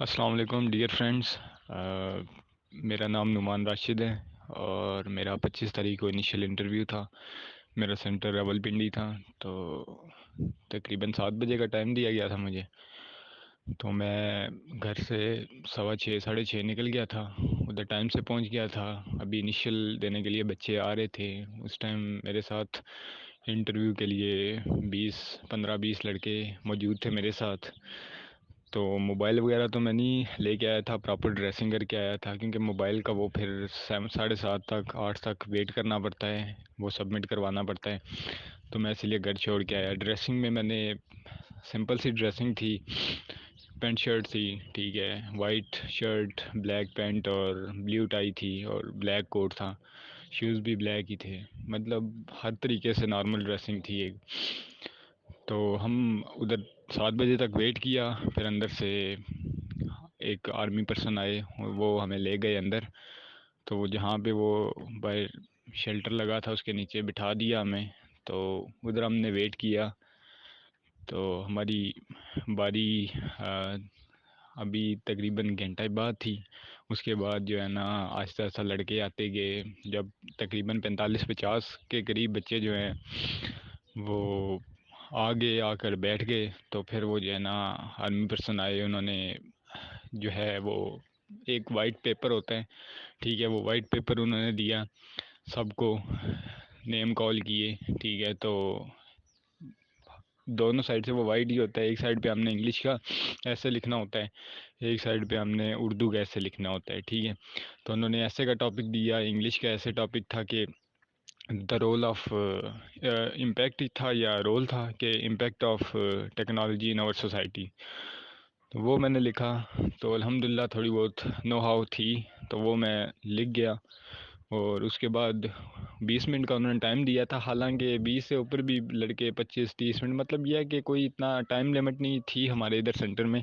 السلام علیکم dear friends. میرا نام نعمان راشد ہے اور میرا 25 تاریخ کو انیشیل انٹرویو تھا. میرا سینٹر راول پنڈی تھا. تو تقریباً 7 بجے کا ٹائم دیا گیا تھا مجھے. تو میں گھر سے 6:15 6:30 نکل گیا تھا. ادھر ٹائم سے پہنچ گیا تھا. ابھی انیشیل دینے کے لیے بچے آ رہے تھے. اس ٹائم میرے ساتھ انٹرویو کے لیے 15-20 لڑکے موجود تھے میرے ساتھ. تو موبائل وغیرہ تو میں نہیں لے کے آیا تھا، پراپر ڈریسنگ کر کے آیا تھا، کیونکہ موبائل کا وہ پھر 7:30 تک 8 تک ویٹ کرنا پڑتا ہے، وہ سبمٹ کروانا پڑتا ہے. تو میں اسی لیے گھر چھوڑ کے آیا. ڈریسنگ میں نے سمپل سی ڈریسنگ تھی، پینٹ شرٹ تھی، ٹھیک ہے، وائٹ شرٹ، بلیک پینٹ اور بلیو ٹائی تھی اور بلیک کوٹ تھا. شوز بھی بلیک ہی تھے. مطلب ہر طریقے سے نارمل ڈریسنگ تھی ایک. تو ہم ادھر 7 بجے تک ویٹ کیا. پھر اندر سے ایک آرمی پرسن آئے، وہ ہمیں لے گئے اندر. تو وہ جہاں پہ وہ باہر شیلٹر لگا تھا اس کے نیچے بٹھا دیا ہمیں. تو ادھر ہم نے ویٹ کیا. تو ہماری باری ابھی تقریباً گھنٹہ بعد تھی. اس کے بعد جو ہے نا آہستہ آہستہ لڑکے آتے گئے. جب تقریباً 45-50 کے قریب بچے جو ہیں وہ آگے آ کر بیٹھ گئے. تو پھر وہ جو ہے نا آرمی پرسن آئے. انہوں نے جو ہے وہ ایک وائٹ پیپر ہوتا ہے، ٹھیک ہے، وہ وائٹ پیپر انہوں نے دیا سب کو، نیم کال کیے، ٹھیک ہے. تو دونوں سائڈ سے وہ وائٹ ہی ہوتا ہے. ایک سائڈ پہ ہم نے انگلش کا ایسے لکھنا ہوتا ہے، ایک سائڈ پہ ہم نے اردو کا ایسے لکھنا ہوتا ہے، ٹھیک ہے. تو انہوں نے ایسے کا ٹاپک دیا. انگلش کا ایسے ٹاپک تھا کہ دا رول آف امپیکٹ تھا، یا رول تھا کہ impact of technology in our society. تو وہ میں نے لکھا. تو الحمدللہ تھوڑی بہت نو ہاؤ تھی، تو وہ میں لکھ گیا. اور اس کے بعد 20 منٹ کا انہوں نے ٹائم دیا تھا. حالانکہ 20 سے اوپر بھی لڑکے 25-30 منٹ، مطلب یہ ہے کہ کوئی اتنا ٹائم لمٹ نہیں تھی ہمارے ادھر سینٹر میں.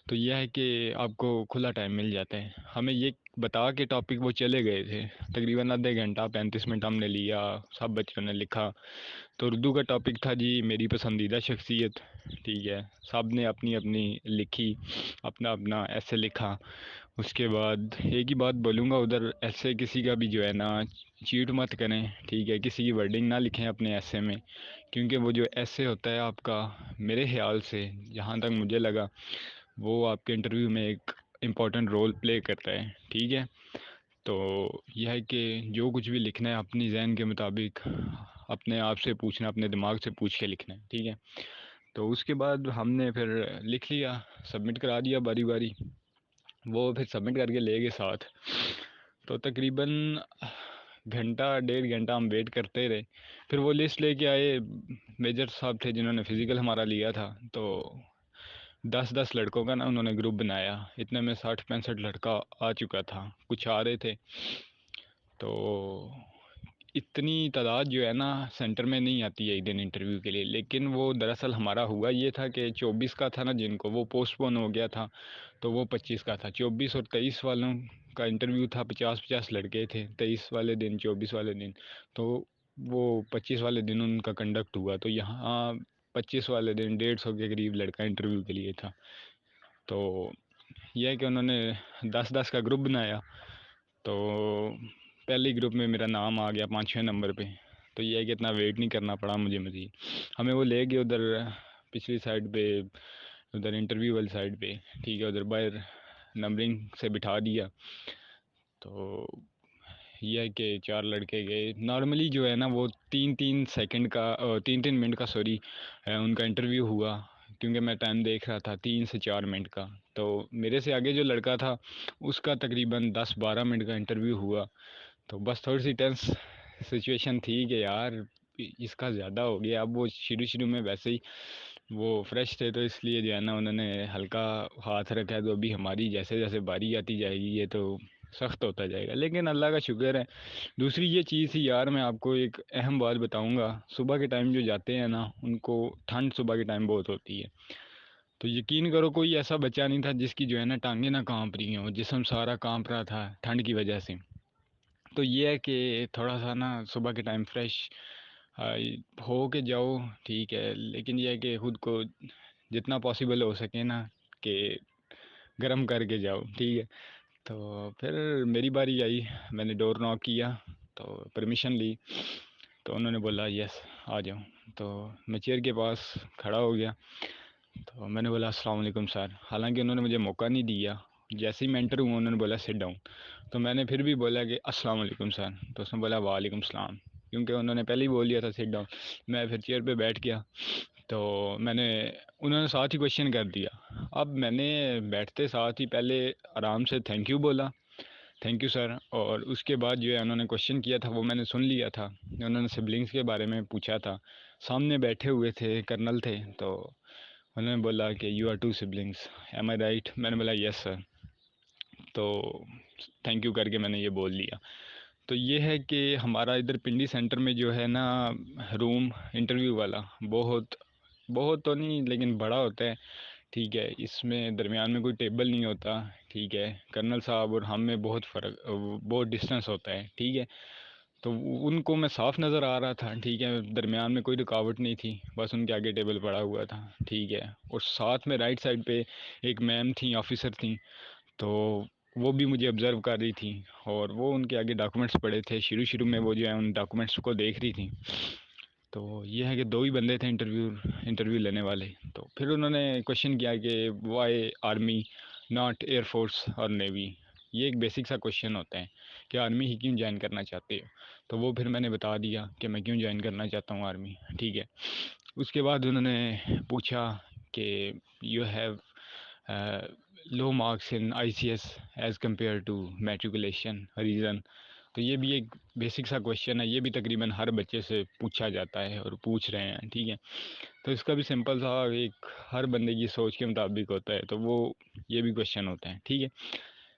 تو یہ ہے کہ آپ کو کھلا ٹائم مل جاتا ہے. ہمیں یہ بتا کے ٹاپک وہ چلے گئے تھے. تقریباً آدھے گھنٹہ 35 منٹ ہم نے لیا، سب بچوں نے لکھا. تو اردو کا ٹاپک تھا جی میری پسندیدہ شخصیت، ٹھیک ہے. سب نے اپنی اپنی لکھی، اپنا اپنا ایسے لکھا. اس کے بعد ایک ہی بات بولوں گا، ادھر ایسے کسی کا بھی جو ہے نا چیٹ مت کریں، ٹھیک ہے. کسی کی ورڈنگ نہ لکھیں اپنے ایسے میں، کیونکہ وہ جو ایسے ہوتا ہے آپ کا، میرے خیال سے جہاں تک مجھے لگا، وہ آپ کے انٹرویو میں ایک امپورٹنٹ رول پلے کرتا ہے، ٹھیک ہے. تو یہ ہے کہ جو کچھ بھی لکھنا ہے اپنی ذہن کے مطابق اپنے آپ سے پوچھنا، اپنے دماغ سے پوچھ کے لکھنا ہے، ٹھیک ہے. تو اس کے بعد ہم نے پھر لکھ لیا، سبمٹ کرا دیا باری باری. وہ پھر سبمٹ کر کے لے گئے ساتھ. تو تقریباً گھنٹہ 1.5 گھنٹہ ہم ویٹ کرتے رہے. پھر وہ لسٹ لے کے آئے. میجر صاحب تھے جنہوں نے فزیکل ہمارا لیا تھا. تو 10-10 لڑکوں کا نا انہوں نے گروپ بنایا. اتنے میں 60-65 لڑکا آ چکا تھا، کچھ آ رہے تھے. تو اتنی تعداد جو ہے نا سینٹر میں نہیں آتی ہے ایک دن انٹرویو کے لیے. لیکن وہ دراصل ہمارا ہوا یہ تھا کہ 24 کا تھا نا جن کو، وہ پوسٹ پون ہو گیا تھا. تو وہ 25 کا تھا. 24 اور 23 والوں کا انٹرویو تھا. 50-50 لڑکے تھے 23 والے دن، 24 والے دن. تو وہ 25 والے دن ان کا کنڈکٹ ہوا. تو یہاں 25 والے دن 150 کے قریب لڑکا انٹرویو کے لیے تھا. تو یہ ہے کہ انہوں نے 10-10 کا گروپ بنایا. تو پہلے گروپ میں میرا نام آ گیا 5-6 نمبر پہ. تو یہ ہے کہ اتنا ویٹ نہیں کرنا پڑا مجھے مزید. ہمیں وہ لے گئے ادھر پچھلی سائڈ پہ، ادھر انٹرویو والی سائڈ پہ، ٹھیک ہے. ادھر باہر نمبرنگ سے بٹھا دیا. تو یہ ہے کہ 4 لڑکے گئے. نارملی جو ہے نا وہ 3-3 سیکنڈ کا، 3-3 منٹ کا، سوری، ان کا انٹرویو ہوا. کیونکہ میں ٹائم دیکھ رہا تھا 3 سے 4 منٹ کا. تو میرے سے آگے جو لڑکا تھا اس کا تقریباً 10-12 منٹ کا انٹرویو ہوا. تو بس تھوڑی سی ٹینس سچویشن تھی کہ یار اس کا زیادہ ہو گیا. اب وہ شروع میں ویسے ہی وہ فریش تھے، تو اس لیے جو ہے نا انہوں نے ہلکا ہاتھ رکھا ہے. تو ابھی ہماری جیسے جیسے باری آتی جائے گی یہ تو سخت ہوتا جائے گا. لیکن اللہ کا شکر ہے. دوسری یہ چیز تھی یار، میں آپ کو ایک اہم بات بتاؤں گا. صبح کے ٹائم جو جاتے ہیں نا ان کو ٹھنڈ صبح کے ٹائم بہت ہوتی ہے. تو یقین کرو کوئی ایسا بچہ نہیں تھا جس کی جو ہے نا ٹانگیں نہ کانپ رہی ہوں، جسم سارا کانپ رہا تھا ٹھنڈ کی وجہ سے. تو یہ ہے کہ تھوڑا سا نا صبح کے ٹائم فریش ہو کے جاؤ، ٹھیک ہے. لیکن یہ ہے کہ خود کو جتنا پاسبل ہو سکے نا کہ گرم کر کے جاؤ، ٹھیک ہے. تو پھر میری باری آئی، میں نے ڈور ناک کیا تو پرمیشن لی. تو انہوں نے بولا یس آ جاؤ. تو میں چیئر کے پاس کھڑا ہو گیا. تو میں نے بولا السلام علیکم سر، حالانکہ انہوں نے مجھے موقع نہیں دیا. جیسے ہی میں انٹر ہوں انہوں نے بولا سٹ ڈاؤن. تو میں نے پھر بھی بولا کہ السلام علیکم سر. تو اس نے بولا وعلیکم السلام، کیونکہ انہوں نے پہلے ہی بول دیا تھا سٹ ڈاؤن. میں پھر چیئر پہ بیٹھ گیا. تو انہوں نے ساتھ ہی کوشچن کر دیا. اب میں نے بیٹھتے ساتھ ہی پہلے آرام سے تھینک یو بولا، تھینک یو سر. اور اس کے بعد جو ہے انہوں نے کوشچن کیا تھا وہ میں نے سن لیا تھا. انہوں نے سبلنگس کے بارے میں پوچھا تھا، سامنے بیٹھے ہوئے تھے کرنل تھے. تو انہوں نے بولا کہ you are two siblings, am I right? میں نے بولا یس سر. تو تھینک یو کر کے میں نے یہ بول دیا. تو یہ ہے کہ ہمارا ادھر پنڈی سینٹر میں جو ہے نا روم انٹرویو والا بہت بہت تو نہیں لیکن بڑا ہوتا ہے، ٹھیک ہے. اس میں درمیان میں کوئی ٹیبل نہیں ہوتا، ٹھیک ہے. کرنل صاحب اور ہم میں بہت فرق، بہت ڈسٹینس ہوتا ہے، ٹھیک ہے. تو ان کو میں صاف نظر آ رہا تھا، ٹھیک ہے. درمیان میں کوئی رکاوٹ نہیں تھی، بس ان کے آگے ٹیبل پڑا ہوا تھا، ٹھیک ہے. اور ساتھ میں رائٹ سائڈ پہ ایک میم تھیں، آفیسر تھیں. تو وہ بھی مجھے آبزرو کر رہی تھیں اور وہ ان کے آگے ڈاکومنٹس پڑے تھے. شروع میں وہ جو ہے ان ڈاکومنٹس کو دیکھ رہی تھیں. تو یہ ہے کہ دو ہی بندے تھے انٹرویو لینے والے. تو پھر انہوں نے کوشچن کیا کہ why army not air force اور نیوی. یہ ایک بیسک سا کوشچن ہوتا ہے کہ آرمی ہی کیوں جوائن کرنا چاہتے ہو. تو وہ پھر میں نے بتا دیا کہ میں کیوں جوائن کرنا چاہتا ہوں آرمی، ٹھیک ہے. اس کے بعد انہوں نے پوچھا کہ you have low marks in I C S as compare to matriculation reason. تو یہ بھی ایک بیسک سا کویشچن ہے، یہ بھی تقریباً ہر بچے سے پوچھا جاتا ہے اور پوچھ رہے ہیں، ٹھیک ہے. تو اس کا بھی سمپل سا ایک ہر بندے کی سوچ کے مطابق ہوتا ہے. تو وہ یہ بھی کویشچن ہوتا ہے، ٹھیک ہے.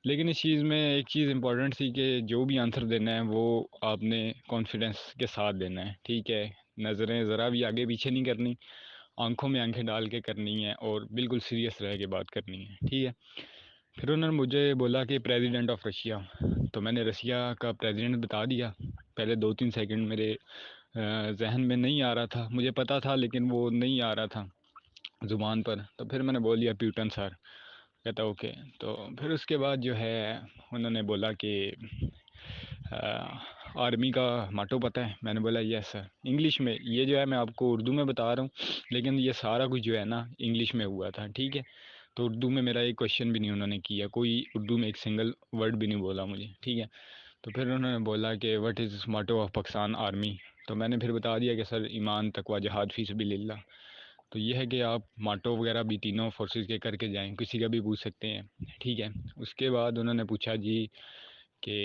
لیکن اس چیز میں ایک چیز امپورٹنٹ تھی کہ جو بھی آنسر دینا ہے وہ آپ نے کانفیڈنس کے ساتھ دینا ہے، ٹھیک ہے. نظریں ذرا بھی آگے پیچھے نہیں کرنی، آنکھوں میں آنکھیں ڈال کے کرنی ہے اور بالکل سیریس رہ کے بات کرنی ہے، ٹھیک ہے. پھر انہوں نے مجھے بولا کہ پریزیڈنٹ آف رشیا. تو میں نے رشیا کا پریزیڈنٹ بتا دیا. پہلے 2-3 سیکنڈ میرے ذہن میں نہیں آ رہا تھا، مجھے پتا تھا لیکن وہ نہیں آ رہا تھا زبان پر. تو پھر میں نے بول دیا پیوٹن سر. کہتا اوکے. تو پھر اس کے بعد جو ہے انہوں نے بولا کہ آرمی کا ماٹو پتہ ہے؟ میں نے بولا یس سر. انگلش میں، یہ جو ہے میں آپ کو اردو میں بتا رہا ہوں لیکن یہ سارا کچھ جو ہے نا انگلش میں ہوا تھا، ٹھیک ہے. تو اردو میں میرا ایک کویشچن بھی نہیں انہوں نے کیا، کوئی اردو میں ایک سنگل ورڈ بھی نہیں بولا مجھے، ٹھیک ہے. تو پھر انہوں نے بولا کہ what is motto of Pakistan army. تو میں نے پھر بتا دیا کہ سر ایمان تقوی جہاد فی سبیل اللہ. تو یہ ہے کہ آپ ماٹو وغیرہ بھی تینوں فورسز کے کر کے جائیں، کسی کا بھی پوچھ سکتے ہیں، ٹھیک ہے. اس کے بعد انہوں نے پوچھا جی کہ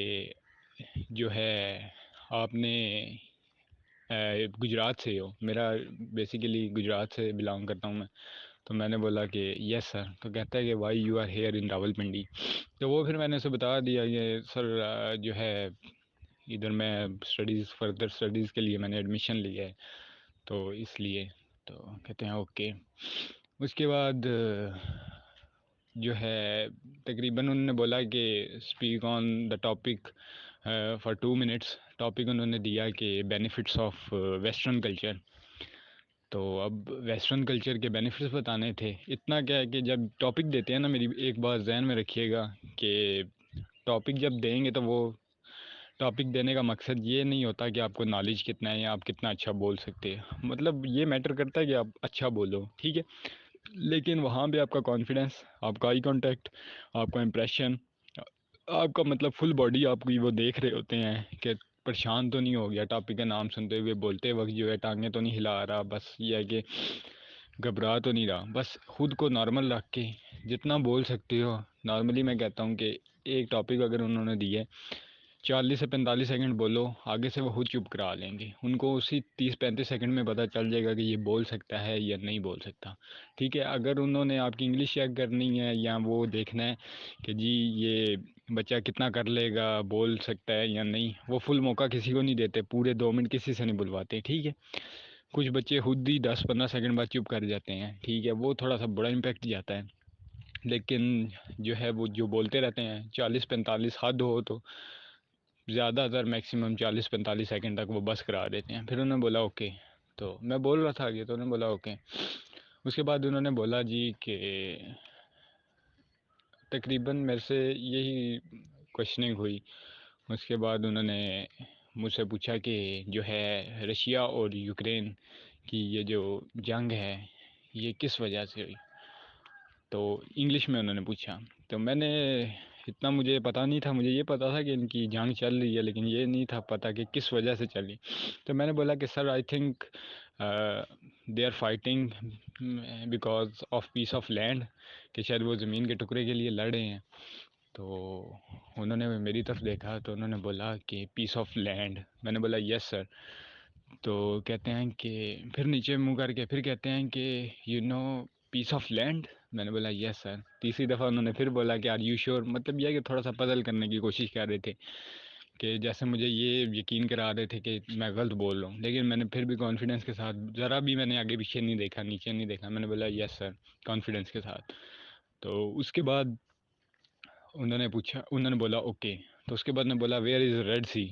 جو ہے آپ نے گجرات سے ہو؟ میرا بیسیکلی گجرات سے بلانگ کرتا ہوں میں. تو میں نے بولا کہ یس سر. تو کہتا ہے کہ why you are here in Rawalpindi. تو وہ پھر میں نے اسے بتا دیا کہ سر جو ہے ادھر میں فردر اسٹڈیز کے لیے میں نے ایڈمیشن لی ہے تو اس لیے. تو کہتے ہیں اوکے. اس کے بعد جو ہے تقریباً انہوں نے بولا کہ speak on the topic for 2 minutes. Topic انہوں نے دیا کہ بینیفٹس آف ویسٹرن کلچر. تو اب ویسٹرن کلچر کے بینیفٹس بتانے تھے. اتنا کیا ہے کہ جب ٹاپک دیتے ہیں نا، میری ایک بات ذہن میں رکھیے گا کہ ٹاپک جب دیں گے تو وہ ٹاپک دینے کا مقصد یہ نہیں ہوتا کہ آپ کو نالج کتنا ہے یا آپ کتنا اچھا بول سکتے ہیں. مطلب یہ میٹر کرتا ہے کہ آپ اچھا بولو، ٹھیک ہے. لیکن وہاں پہ آپ کا کانفیڈنس، آپ کا آئی کانٹیکٹ، آپ کا امپریشن، آپ کا مطلب فل باڈی آپ کی وہ دیکھ رہے ہوتے ہیں کہ پریشان تو نہیں ہو گیا ٹاپک کا نام سنتے ہوئے، بولتے وقت جو ہے ٹانگیں تو نہیں ہلا رہا، بس یہ ہے کہ گھبرا تو نہیں رہا. بس خود کو نارمل رکھ کے جتنا بول سکتے ہو نارملی. میں کہتا ہوں کہ ایک ٹاپک اگر انہوں نے دی ہے 40 سے 45 سیکنڈ بولو، آگے سے وہ خود چپ کرا لیں گے. ان کو اسی 30-35 سیکنڈ میں پتہ چل جائے گا کہ یہ بول سکتا ہے یا نہیں بول سکتا، ٹھیک ہے. اگر انہوں نے آپ کی انگلش چیک کرنی ہے یا وہ دیکھنا ہے کہ جی یہ بچہ کتنا کر لے گا، بول سکتا ہے یا نہیں، وہ فل موقع کسی کو نہیں دیتے، پورے 2 منٹ کسی سے نہیں بلواتے، ٹھیک ہے. کچھ بچے خود ہی 10-15 سیکنڈ بعد چپ کر جاتے ہیں، ٹھیک ہے. وہ تھوڑا سا بڑا امپیکٹ جاتا ہے. لیکن جو ہے وہ جو بولتے رہتے ہیں 40-45 حد ہو تو زیادہ تر میکسیمم 40-45 سیکنڈ تک وہ بس کرا دیتے ہیں. پھر انہوں نے بولا اوکے. تو میں بول رہا تھا آگے، تو انہوں نے بولا اوکے. اس کے بعد انہوں نے بولا جی کہ تقریباً میرے سے یہی کوشچننگ ہوئی. اس کے بعد انہوں نے مجھ سے پوچھا کہ جو ہے رشیا اور یوکرین کی یہ جو جنگ ہے یہ کس وجہ سے ہوئی. تو انگلش میں انہوں نے پوچھا. تو میں نے اتنا مجھے پتہ نہیں تھا. مجھے یہ پتہ تھا کہ ان کی جنگ چل رہی ہے لیکن یہ نہیں تھا پتہ کہ کس وجہ سے چلی. تو میں نے بولا کہ sir I think they are fighting because of piece of land, کہ شاید وہ زمین کے ٹکڑے کے لیے لڑ رہے ہیں. تو انہوں نے میری طرف دیکھا تو انہوں نے بولا کہ پیس آف لینڈ. میں نے بولا یس سر. تو کہتے ہیں کہ پھر نیچے منہ کر کے پھر کہتے ہیں کہ you know piece of land. میں نے بولا یس سر. تیسری دفعہ انہوں نے پھر بولا کہ آر یو شیور. مطلب یہ کہ تھوڑا سا پزل کرنے کی کوشش کر رہے تھے کہ جیسے مجھے یہ یقین کرا رہے تھے کہ میں غلط بول رہا ہوں. لیکن میں نے پھر بھی کانفیڈنس کے ساتھ, ذرا بھی میں نے آگے پیچھے نہیں دیکھا, نیچے نہیں دیکھا, میں نے بولا یس سر کانفیڈنس کے ساتھ. تو اس کے بعد انہوں نے بولا اوکے. تو اس کے بعد نے بولا ویئر از ریڈ سی.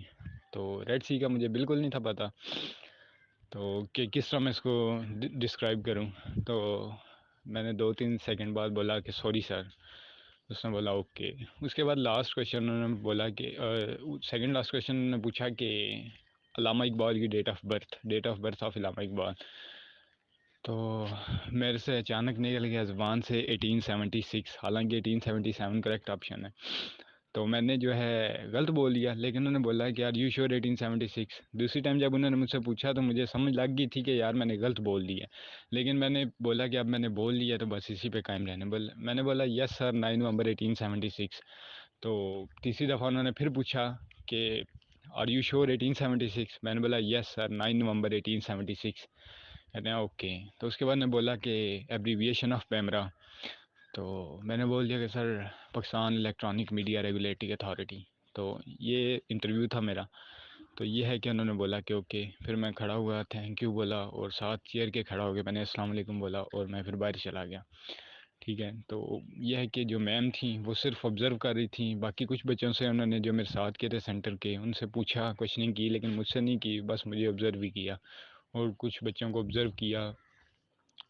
تو ریڈ سی کا مجھے بالکل نہیں تھا پتہ تو کہ کس طرح میں اس کو ڈسکرائب کروں. تو میں نے 2-3 سیکنڈ بعد بولا کہ سوری سر. اس نے بولا اوکے. اس کے بعد لاسٹ کویشچن انہوں نے بولا کہ سیکنڈ لاسٹ کویشچن انہوں نے پوچھا کہ علامہ اقبال کی ڈیٹ آف برتھ آف علامہ اقبال. تو میرے سے اچانک نکل گیا زبان سے 1876, حالانکہ 1877 کریکٹ آپشن ہے. تو میں نے جو ہے غلط بول دیا. لیکن انہوں نے بولا کہ یار یو شیور 1876. دوسری ٹائم جب انہوں نے مجھ سے پوچھا تو مجھے سمجھ لگ گئی تھی کہ یار میں نے غلط بول دیا. لیکن میں نے بولا کہ اب میں نے بول لیا تو بس اسی پہ قائم رہنے. میں نے بولا یس سر 9 نومبر 1876. تو تیسری دفعہ انہوں نے پھر پوچھا کہ آر یو شیور 1876. میں نے بولا یس سر 9 نومبر 1876. کہتے ہیں اوکے. تو اس کے بعد نے بولا کہ ایبریویشن آف پیمرا. تو میں نے بول دیا کہ sir Pakistan electronic media regulatory authority. تو یہ انٹرویو تھا میرا. تو یہ ہے کہ انہوں نے بولا کہ اوکے. پھر میں کھڑا ہوا, تھینک یو بولا, اور ساتھ چیئر کے کھڑا ہو گیا. میں نے السلام علیکم بولا اور میں پھر باہر چلا گیا. ٹھیک ہے. تو یہ ہے کہ جو میم تھیں وہ صرف آبزرو کر رہی تھیں. باقی کچھ بچوں سے انہوں نے جو میرے ساتھ کے تھے سینٹر کے, ان سے پوچھا, کویشچننگ کی, لیکن مجھ سے نہیں کی, بس مجھے آبزرو ہی کیا. اور کچھ بچوں کو آبزرو کیا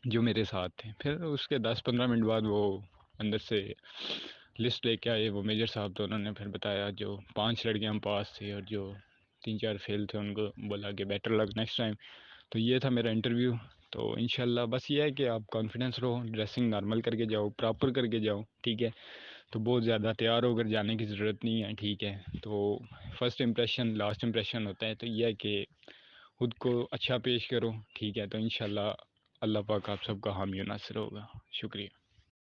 جو میرے ساتھ تھے. پھر اس کے 10-15 منٹ بعد وہ اندر سے لسٹ لے کے آئے وہ میجر صاحب. تو انہوں نے پھر بتایا جو 5 لڑکیاں ہم پاس تھے اور جو 3-4 فیل تھے ان کو بولا کہ بیٹر لک نیکسٹ ٹائم. تو یہ تھا میرا انٹرویو. تو انشاءاللہ بس یہ ہے کہ آپ کانفیڈنس رہو, ڈریسنگ نارمل کر کے جاؤ, پراپر کر کے جاؤ. ٹھیک ہے. تو بہت زیادہ تیار ہو کر جانے کی ضرورت نہیں ہے. ٹھیک ہے. تو فرسٹ امپریشن لاسٹ امپریشن ہوتا ہے. تو یہ ہے کہ خود کو اچھا پیش کرو. ٹھیک ہے. تو انشاءاللہ اللہ پاک آپ سب کا حامی و ناصر ہوگا. شکریہ.